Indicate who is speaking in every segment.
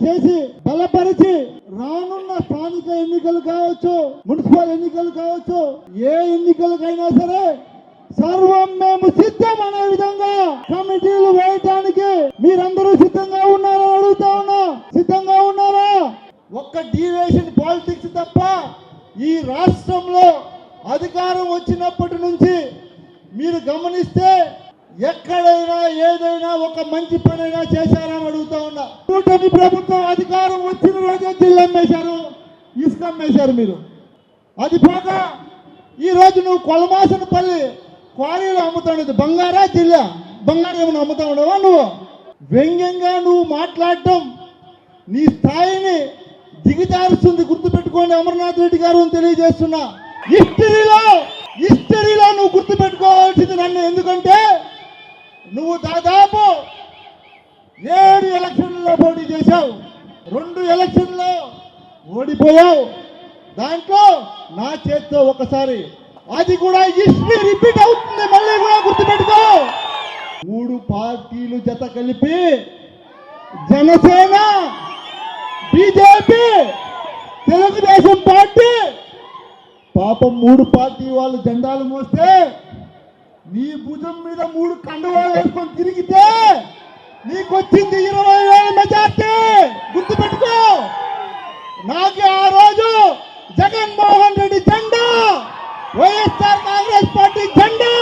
Speaker 1: చేసి బలపరిచి రానున్న స్థానిక ఎన్నికలు కావచ్చు, మున్సిపల్ ఎన్నికలు కావచ్చు, ఏ ఎన్నికలకైనా సరే సర్వం మేము సిద్ధం అనే విధంగా కమిటీలు వేయటానికి మీరందరూ సిద్ధంగా ఉన్నారా అడుగుతా ఉన్నా. సిద్ధంగా ఉన్నారా? ఒక్క డీవియేషన్ పాలిటిక్స్ తప్ప ఈ రాష్ట్రంలో అధికారం వచ్చినప్పటి నుంచి మీరు గమనిస్తే ఎక్కడైనా ఏదైనా ఒక మంచి పనైనా చేశారని అడుగుతా ఉన్నా. కూటమి ప్రభుత్వం అధికారం వచ్చిన రోజే జిల్లా అమ్మేశారు, ఇసుక అమ్మేశారు మీరు. అది పోగా ఈ రోజు నువ్వు కొలమాసనపల్లి క్వారీలో అమ్ముతావు. బంగారా జిల్లా బంగారం ఏమైనా అమ్ముతా ఉండవా? నువ్వు వ్యంగ్యంగా నువ్వు మాట్లాడటం నీ స్థాయిని దిగజారుస్తుంది. గుర్తుపెట్టుకోండి అమర్నాథ్ రెడ్డి గారు అని తెలియజేస్తున్నా. హిస్టరీలో నువ్వు గుర్తుపెట్టుకోవాల్సింది నన్ను. ఎందుకంటే నువ్వు దాదాపు 7 ఎలక్షన్లలో పోటీ చేశావు, 2 ఎలక్షన్లో ఓడిపోయావు. దాంట్లో నా చేత్తో ఒకసారి, అది కూడా హిస్టరీ రిపీట్ అవుతుంది. మళ్ళీ కూడా గుర్తుపెట్టుకో. 3 పార్టీలు జత కలిపి జనసేన, బీజేపీ, తెలుగుదేశం పార్టీ పాపం 3 పార్టీ వాళ్ళు జెండాలు మోస్తే నీ భుజం మీద 3 కండువాలు వేసుకొని తిరిగితే నీకొచ్చింది 20,000 మెజార్టీ. గుర్తుపెట్టుకో. నాకు ఆ రోజు జగన్మోహన్ రెడ్డి జెండా, వైఎస్ఆర్ కాంగ్రెస్ పార్టీ జెండా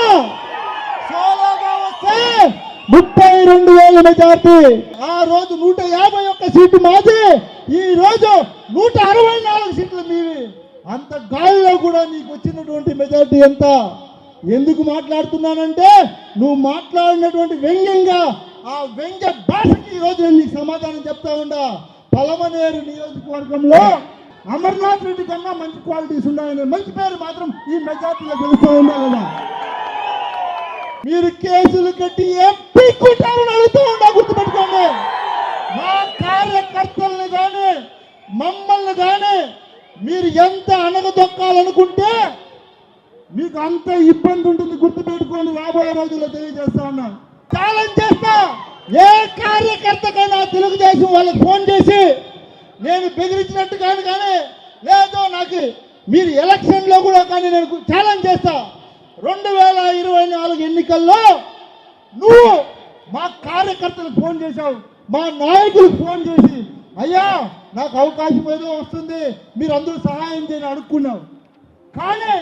Speaker 1: సోలోగా వస్తే 32,000 మెజార్టీ. ఆ రోజు 151 సీటు మాది, ఈ రోజు 164 సీట్లు మీవి. అంత గాలిలో కూడా నీకు వచ్చినటువంటి మెజార్టీ ఎంత? ఎందుకు మాట్లాడుతున్నానంటే నువ్వు మాట్లాడినటువంటి వ్యంగ్యంగా ఆ వ్యంగ్య భాషకి ఈరోజు నేను నీకు సమాధానం చెప్తా ఉండా. పలమనేరు నియోజకవర్గంలో అమర్నాథ్ రెడ్డి కన్నా మంచి క్వాలిటీస్ ఉన్నాయని మంచి పేరు మాత్రం ఈ మెజార్టీలో తెలుస్తూ ఉందా లేదా? మీరు కేసులు కట్టి ఏం పీక్కుంటారని అడుగుతూ ఉండా. గుర్తుపెట్టుకోండి. మా కార్యకర్తల్ని కానీ మమ్మల్ని కానీ మీరు ఎంత అణగదొక్కాలనుకుంటే మీకు అంత ఇబ్బంది ఉంటుంది. గుర్తుపెట్టుకోండి. రాబోయే రోజుల్లో తెలియజేస్తా ఉన్నాను. ఛాలెంజ్ చేస్తా. ఏ కార్యకర్తకైనా తెలుగుదేశం వాళ్ళకి ఫోన్ చేసి నేను బెదిరించినట్టు కానీ లేదు నాకు మీరు ఎలక్షన్లో కూడా కానీ నేను ఛాలెంజ్ చేస్తా. 2024 ఎన్నికల్లో నువ్వు మా కార్యకర్తలకు ఫోన్ చేశావు, మా నాయకులకు ఫోన్ చేసి అయ్యా నాకు అవకాశం ఏదో వస్తుంది మీరు అందరూ సహాయం చేయని అడుక్కున్నావు. కానీ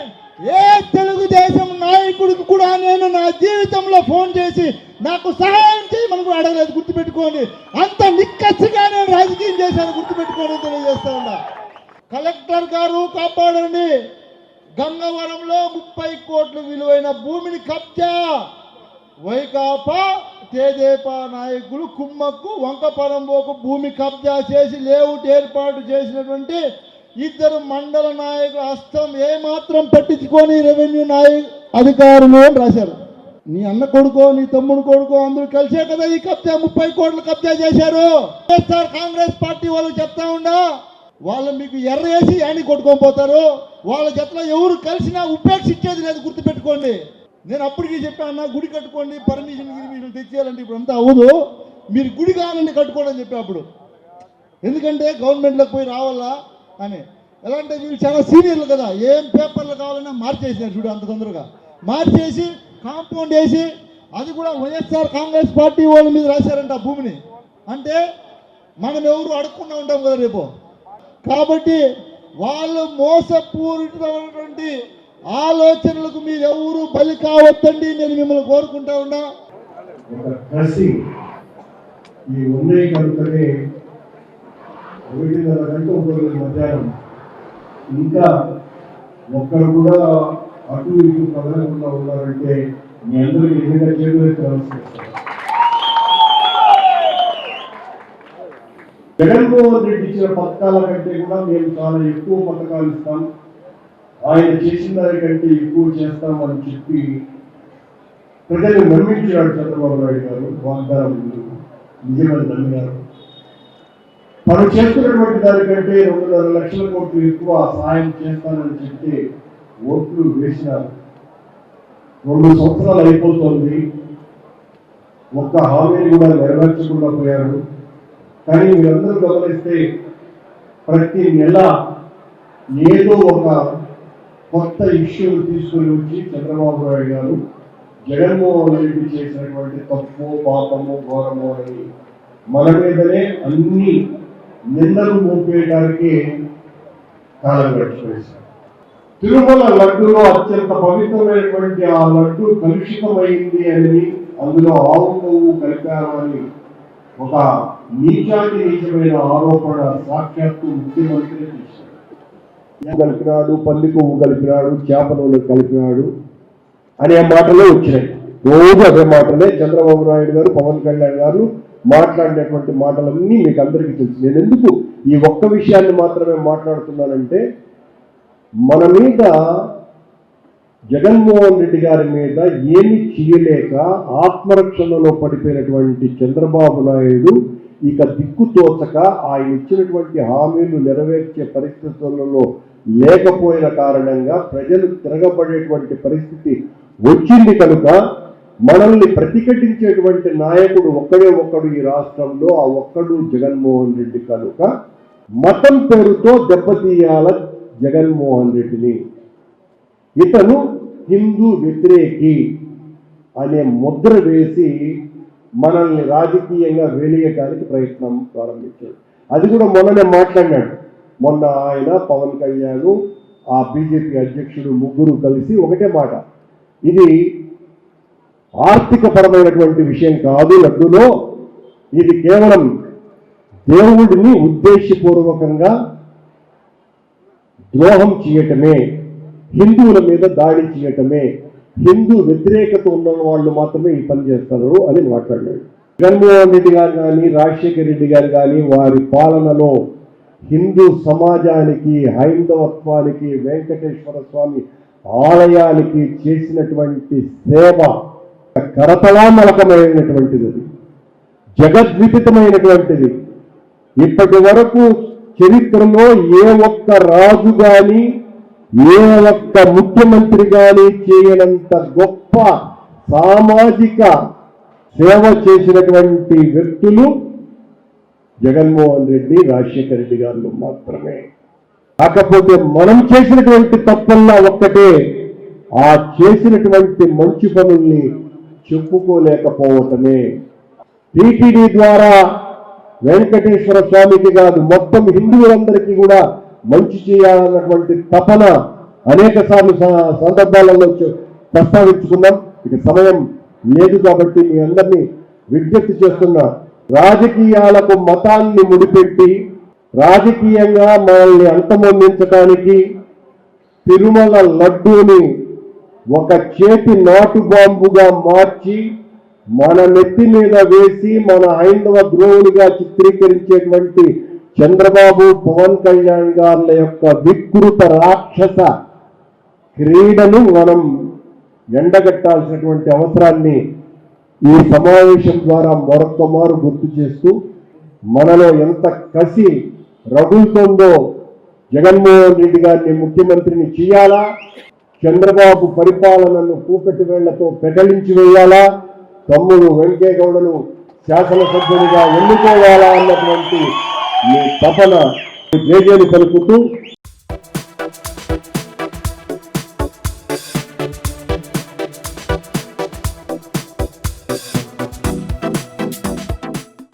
Speaker 1: ఏ తెలుగుదేశం నాయకుడికి కూడా నేను నా జీవితంలో ఫోన్ చేసి నాకు సహాయం చేయమని కూడా అడగలేదు. గుర్తుపెట్టుకోండి. అంత నిక్కచ్చిగా నేను రాజకీయం చేశాను. గుర్తుపెట్టుకోండి తెలియజేస్తా ఉన్నా. కలెక్టర్ గారు కాపాడండి. గంగవరంలో 30 కోట్ల విలువైన భూమిని కబ్జా. వైకాపా తెదేపా నాయకులు కుమ్మక్కు వంకపరంబోకు భూమి కబ్జా చేసి లేఅవుట్ ఏర్పాటు చేసినటువంటి 2 మండల నాయకుల హస్తం ఏమాత్రం పట్టించుకొని రెవెన్యూ అధికారులు అని రాశారు. నీ అన్న కొడుకో నీ తమ్ముడు కొడుకో అందరూ కలిసే కదా ఈ కబ్జా 30 కోట్లు కబ్జా చేశారు. వైఎస్ఆర్ కాంగ్రెస్ పార్టీ వాళ్ళు చెప్తా ఉండా వాళ్ళు మీకు ఎర్ర వేసి యాని కొట్టుకొని పోతారు. వాళ్ళ జతలో ఎవరు కలిసినా ఉపేక్షించేది లేదు. గుర్తుపెట్టుకోండి. నేను అప్పటికీ చెప్పాను గుడి కట్టుకోండి, పర్మిషన్ మీరు తెచ్చేయాలంటే ఇప్పుడు అంతా అవ్వదు, మీరు గుడి కావాలంటే కట్టుకోండి అని చెప్పి అప్పుడు. ఎందుకంటే గవర్నమెంట్లోకి పోయి రావాలా అని. ఎలా అంటే వీళ్ళు చాలా సీనియర్లు కదా, ఏం పేపర్లు కావాలన్నా మార్చేసినారు చూడు. అంత తొందరగా మార్చేసి కాంపౌండ్ వేసి అది కూడా వైఎస్ఆర్ కాంగ్రెస్ పార్టీ వాళ్ళ మీద రాశారంట ఆ భూమిని. అంటే మనం ఎవరు అడుక్కుండా ఉంటాం కదా రేపు. కాబట్టి వాళ్ళు మోసపూరితమైనటువంటి ఆలోచనలకు మీరు ఎవరు బలి కావద్దండి నేను మిమ్మల్ని కోరుకుంటా ఉన్నా.
Speaker 2: ఈ ఉండే కనుకనే 1:30 గంటల మధ్యాహ్నం ఇంకా ఒక్కరు కూడా అటు ఇటు కదలకుండా ఉన్నారంటే మీ అందరూ ఎన్నిక చేతులు. జగన్మోహన్ రెడ్డి ఇచ్చిన పథకాల కంటే కూడా మేము చాలా ఎక్కువ పథకాలు ఇస్తాం, ఆయన చేసిన దానికంటే ఎక్కువ చేస్తామని చెప్పి ప్రజలు నమ్మించాడు చంద్రబాబు నాయుడు గారు. వాగ్దానం నిజమని నమ్మినారు. తను చేస్తున్నటువంటి దానికంటే 2.5 లక్షల కోట్లు ఎక్కువ సహాయం చేస్తానని చెప్తే ఓట్లు వేసినారు. 2 సంవత్సరాలు అయిపోతుంది, ఒక్క హామీని కూడా నెరవేర్చకుండా పోయారు. కానీ మీరందరూ గమనిస్తే ప్రతి నెల ఏదో ఒక కొత్త ఇష్యూలు తీసుకొని వచ్చి చంద్రబాబు నాయుడు గారు జగన్మోహన్ రెడ్డి చేసినటువంటి తప్పు పాపము ఘోరము అని మన మీదనే అన్ని నిందలు మోపేయడానికి కాలం గడిచిపోయేశారు. తిరుమల లడ్డులో అత్యంత పవిత్రమైనటువంటి ఆ లడ్డు కలుషితమైంది అని, అందులో ఆవు కొవ్వు కలిపారు అని ఒక నీచాతి నీచమైన ఆరోపణ సాక్షాత్తు ముఖ్యమంత్రి చేశారు. కలిపినాడు, పంది కొవ్వు కలిపినాడు, చేప నూనె కలిపినాడు అనే మాటలే వచ్చినాయి. రోజు అదే మాటలే చంద్రబాబు నాయుడు గారు, పవన్ కళ్యాణ్ గారు మాట్లాడినటువంటి మాటలన్నీ మీకు అందరికీ తెలుసు. నేను ఎందుకు ఈ ఒక్క విషయాన్ని మాత్రమే మాట్లాడుతున్నానంటే, మన మీద జగన్మోహన్ రెడ్డి గారి మీద ఏమి చేయలేక ఆత్మరక్షణలో పడిపోయినటువంటి చంద్రబాబు నాయుడు ఇక దిక్కుతోచక ఆయన ఇచ్చినటువంటి హామీలు నెరవేర్చే పరిస్థితులలో లేకపోయిన కారణంగా ప్రజలు తిరగబడేటువంటి పరిస్థితి వచ్చింది కనుక మనల్ని ప్రతిఘటించేటువంటి నాయకుడు ఒక్కడు ఈ రాష్ట్రంలో, ఆ ఒక్కడు జగన్మోహన్ రెడ్డి కనుక మతం పేరుతో దెబ్బతీయాల జగన్మోహన్ రెడ్డిని. ఇతను హిందూ వ్యతిరేకి అనే ముద్ర వేసి మనల్ని రాజకీయంగా వేలియటానికి ప్రయత్నం ప్రారంభించాడు. అది కూడా మొన్ననే మాట్లాడినాడు. మొన్న ఆయన, పవన్ కళ్యాణ్, ఆ బీజేపీ అధ్యక్షుడు ముగ్గురు కలిసి ఒకటే మాట, ఇది ఆర్థిక పరమైనటువంటి విషయం కాదు లడ్డులో, ఇది కేవలం దేవుడిని ఉద్దేశపూర్వకంగా ద్రోహం చేయటమే, హిందువుల మీద దాడి చేయటమే, హిందూ వ్యతిరేకత ఉన్న వాళ్ళు మాత్రమే ఈ పని చేస్తారు అని మాట్లాడాడు. జగన్మోహన్ రెడ్డి గారు కానీ, రాజశేఖర రెడ్డి గారు కానీ వారి పాలనలో హిందూ సమాజానికి, హైందవత్వానికి, వెంకటేశ్వర స్వామి ఆలయానికి చేసినటువంటి సేవ కరతలామలకమైనటువంటిది, అది జగద్విదితమైనటువంటిది. ఇప్పటి వరకు చరిత్రలో ఏ ఒక్క రాజు కానీ, ఏ ఒక్క ముఖ్యమంత్రి కానీ చేయనంత గొప్ప సామాజిక సేవ చేసినటువంటి వ్యక్తులు జగన్మోహన్ రెడ్డి, రాజశేఖర రెడ్డి గారు మాత్రమే. కాకపోతే మనం చేసినటువంటి తప్పల్లా ఒక్కటే, ఆ చేసినటువంటి మంచి పనుల్ని చెప్పుకోలేకపోవటమే. టీటీడీ ద్వారా వెంకటేశ్వర స్వామికి కాదు, మొత్తం హిందువులందరికీ కూడా మంచి చేయాలన్నటువంటి తపన అనేక సార్లు సందర్భాలలో ప్రస్తావించుకున్నాం. ఇక సమయం లేదు కాబట్టి మీ అందరినీ విజ్ఞప్తి చేస్తున్నా, రాజకీయాలకు మతాన్ని ముడిపెట్టి రాజకీయంగా మనల్ని అంతమొందించడానికి తిరుమల లడ్డూని ఒక చేతి నాటు బాంబుగా మార్చి మన నెత్తి మీద వేసి మన హైందవ ద్రోహునిగా చిత్రీకరించేటువంటి చంద్రబాబు, పవన్ కళ్యాణ్ గారుల యొక్క వికృత రాక్షస క్రీడను మనం ఎండగట్టాల్సినటువంటి అవసరాన్ని ఈ సమావేశం ద్వారా మరొక్కమారు గుర్తు చేస్తూ, మనలో ఎంత కసి రగులుతోందో, జగన్మోహన్ రెడ్డి గారిని ముఖ్యమంత్రిని చేయాలా, చంద్రబాబు పరిపాలనను కూకటి వేళ్లతో పెకలించి వేయాలా, తమ్ముడు వెంకయ్య గౌడను శాసనసభ్యునిగా ఎన్నుకోవాలా అన్నటువంటి మీ తపన జేజేని పలుకుతూ